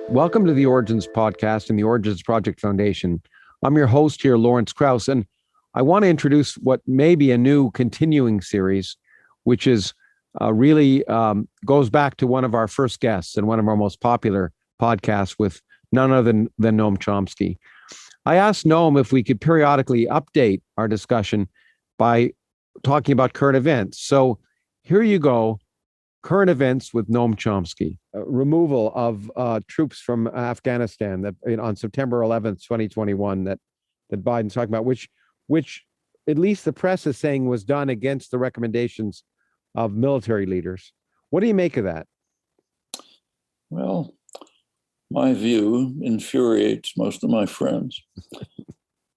Welcome to the Origins Podcast and the Origins Project Foundation. I'm your host here, Lawrence Krauss, and I want to introduce what may be a new continuing series, which is really goes back to one of our first guests and one of our most popular podcasts with none other than Noam Chomsky. I asked Noam if we could periodically update our discussion by talking about current events. So here you go. Current events with Noam Chomsky. Removal of troops from Afghanistan that on September 11th, 2021, that Biden's talking about, which at least the press is saying was done against the recommendations of military leaders. What do you make of that? Well, my view infuriates most of my friends.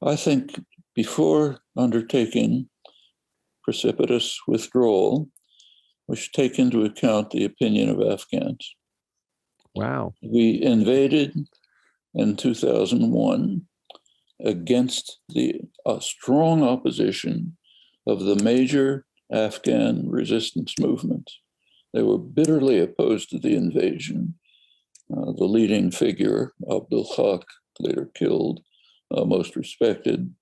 I think before undertaking precipitous withdrawal, we should take into account the opinion of Afghans. Wow. We invaded in 2001 against the strong opposition of the major Afghan resistance movements. They were bitterly opposed to the invasion. The leading figure, Abdul Haq, later killed, most respected,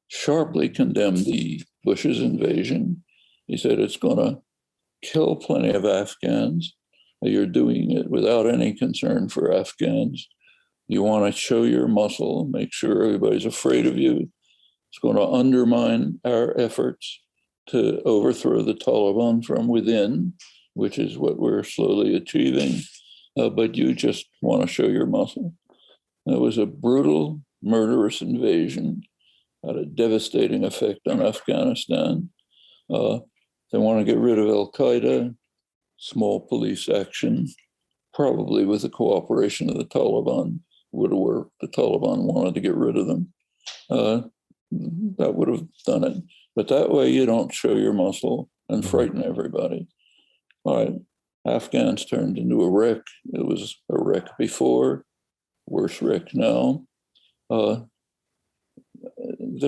sharply condemned the Bush's invasion. He said it's going to kill plenty of Afghans. You're doing it without any concern for Afghans. You want to show your muscle, make sure everybody's afraid of you. It's going to undermine our efforts to overthrow the Taliban from within, which is what we're slowly achieving. But you just want to show your muscle. It was a brutal, murderous invasion, had a devastating effect on Afghanistan. They want to get rid of Al-Qaeda, small police action, probably with the cooperation of the Taliban would have worked. The Taliban wanted to get rid of them. That would have done it. But that way you don't show your muscle and frighten everybody. All right, Afghans turned into a wreck. It was a wreck before, worse wreck now. There's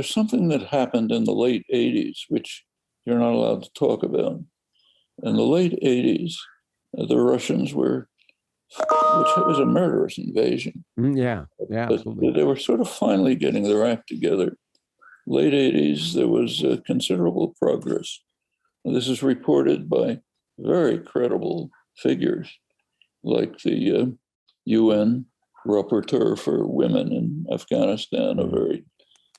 something that happened in the late 80s, which you're not allowed to talk about. In the late 80s, the Russians which was a murderous invasion. Yeah, absolutely. They were sort of finally getting their act together. Late 80s, there was considerable progress. And this is reported by very credible figures like the UN rapporteur for women in Afghanistan, a very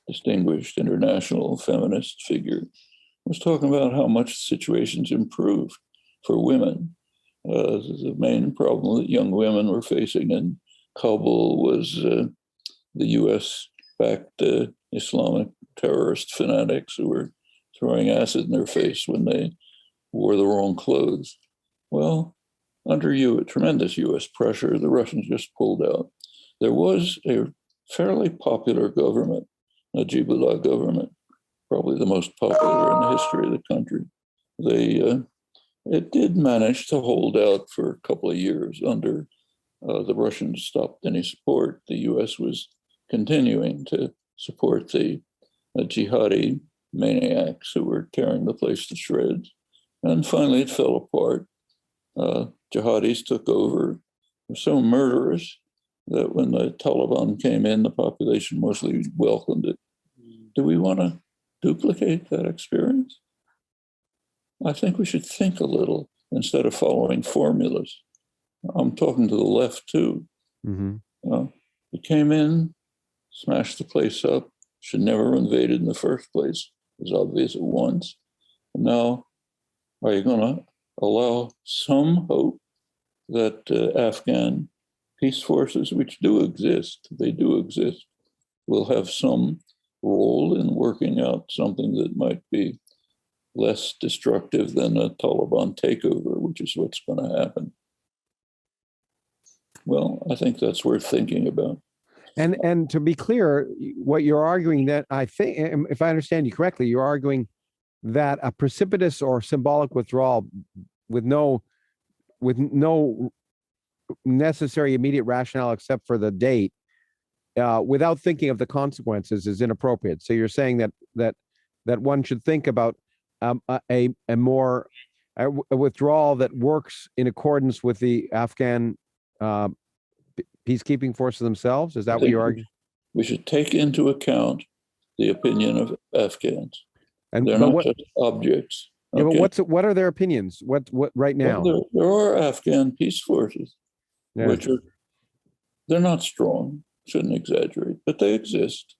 distinguished international feminist figure, was talking about how much situations improved for women. The main problem that young women were facing in Kabul was the US-backed Islamic terrorist fanatics who were throwing acid in their face when they wore the wrong clothes. Well, under tremendous US pressure, the Russians just pulled out. There was a fairly popular government, a Najibullah government, probably the most popular in the history of the country. It did manage to hold out for a couple of years under the Russians stopped any support. The US was continuing to support the jihadi maniacs who were tearing the place to shreds. And finally it fell apart. Jihadis took over. They were so murderous that when the Taliban came in, the population mostly welcomed it. Do we want to duplicate that experience? I think we should think a little instead of following formulas. I'm talking to the left too. It came in, smashed the place up, should never have invaded in the first place. It was obvious at once. And now, are you going to allow some hope that Afghan peace forces, which do exist, will have some role in working out something that might be less destructive than a Taliban takeover, which is what's going to happen? Well, I think that's worth thinking about. And to be clear, what you're arguing, that I think, if I understand you correctly, you're arguing that a precipitous or symbolic withdrawal with no necessary immediate rationale except for the date, without thinking of the consequences, is inappropriate. So you're saying that one should think about a withdrawal that works in accordance with the Afghan peacekeeping forces themselves? Is I that what think you're arguing? we should take into account the opinion of Afghans. And They're but not what? just objects. Yeah, but Okay. what are their opinions? What right Well, now? there are Afghan peace forces, Yeah. which are, they're not strong, shouldn't exaggerate, but they exist.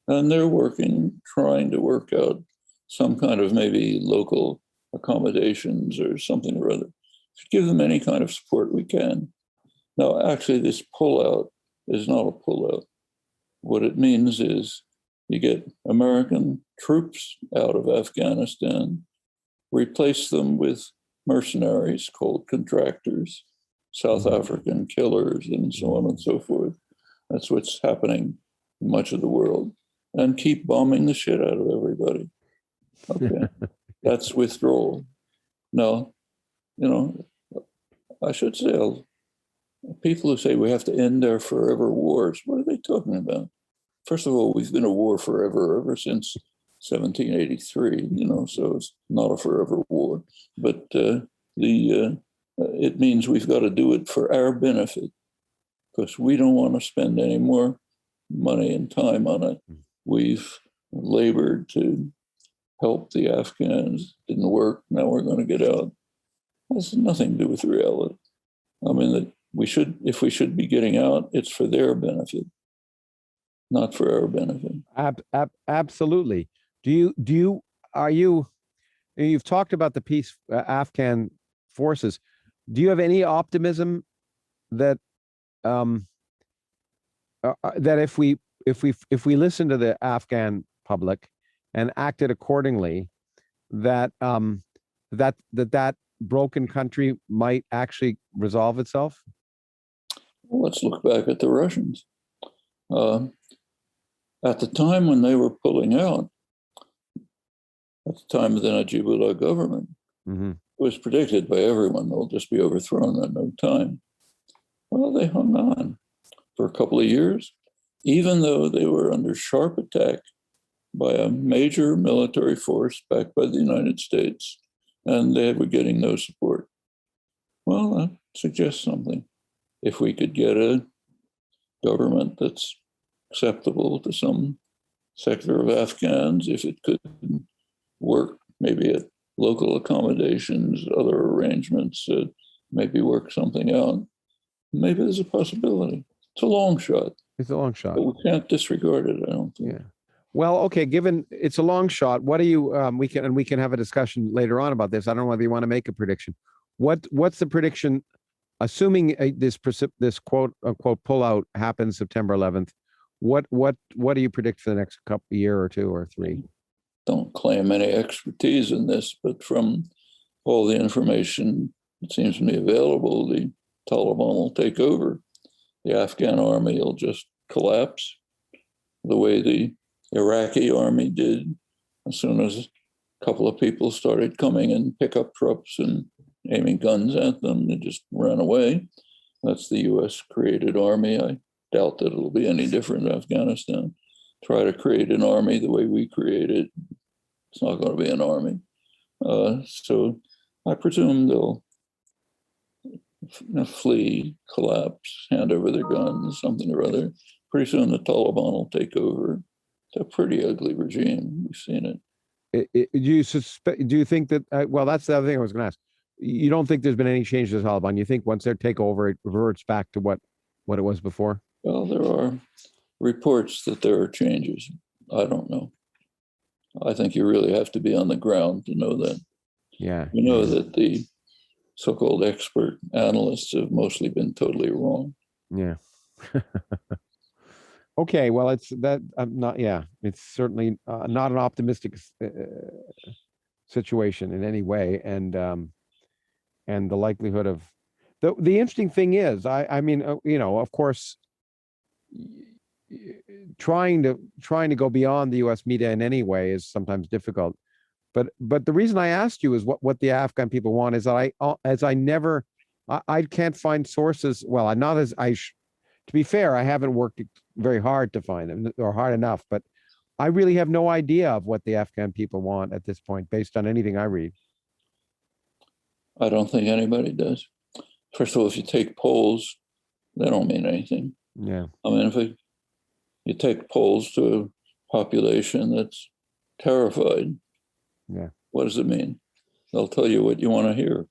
And they're working, trying to work out some kind of maybe local accommodations or something or other. Give them any kind of support we can. Now, actually, this pullout is not a pullout. What it means is you get American troops out of Afghanistan, replace them with mercenaries called contractors, South African killers, and so on and so forth. That's what's happening in much of the world. And keep bombing the shit out of everybody. Okay. That's withdrawal. Now, I should say, people who say we have to end our forever wars, what are they talking about? First of all, we've been at war forever, ever since 1783, so it's not a forever war. But it means we've got to do it for our benefit, because we don't want to spend any more money and time on it. We've labored to help the Afghans. Didn't work. Now we're going to get out. This has nothing to do with reality. I mean, that if we should be getting out, it's for their benefit, not for our benefit. Absolutely. You've talked about the peace Afghan forces. Do you have any optimism that that if we listen to the Afghan public and acted accordingly, that that broken country might actually resolve itself? Well, let's look back at the Russians. At the time when they were pulling out, at the time of the Najibullah government, it was predicted by everyone they'll just be overthrown in no time. Well, they hung on for a couple of years, even though they were under sharp attack by a major military force backed by the United States, and they were getting no support. Well, that suggests something. If we could get a government that's acceptable to some sector of Afghans, if it could work maybe at local accommodations, other arrangements, maybe work something out, maybe there's a possibility. It's a long shot. It's a long shot. But we can't disregard it, I don't think. Yeah. Well, okay, given it's a long shot, what do you we can have a discussion later on about this. I don't know whether you want to make a prediction. What's the prediction, assuming this quote unquote pullout happens September 11th? What do you predict for the next year or two or three? Don't claim any expertise in this, but from all the information that seems to be available, the Taliban will take over. The Afghan army will just collapse the way the Iraqi army did as soon as a couple of people started coming in pickup trucks and aiming guns at them. They just ran away. That's the US created army. I doubt that it'll be any different in Afghanistan. Try to create an army the way we created. It's not going to be an army. So I presume they'll flee, collapse, hand over their guns, something or other. Pretty soon the Taliban will take over. It's a pretty ugly regime. We've seen it. Do you think that, well, that's the other thing I was going to ask. You don't think there's been any change to the Taliban? You think once they take over, it reverts back to what it was before? Well, there are reports that there are changes. I don't know. I think you really have to be on the ground to know that. Yeah. You know that the so-called expert analysts have mostly been totally wrong. Yeah. Okay. Well, it's that. Not. Yeah. It's certainly not an optimistic situation in any way, and the likelihood of the interesting thing is, I mean, of course, trying to go beyond the U.S. media in any way is sometimes difficult. But the reason I asked you is what the Afghan people want is that I can't find sources. Well, not as to be fair, I haven't worked very hard to find them, or hard enough, but I really have no idea of what the Afghan people want at this point, based on anything I read. I don't think anybody does. First of all, if you take polls, They don't mean anything. Yeah. I mean, if you take polls to a population that's terrified, Yeah. what does it mean? They'll tell you what you want to hear.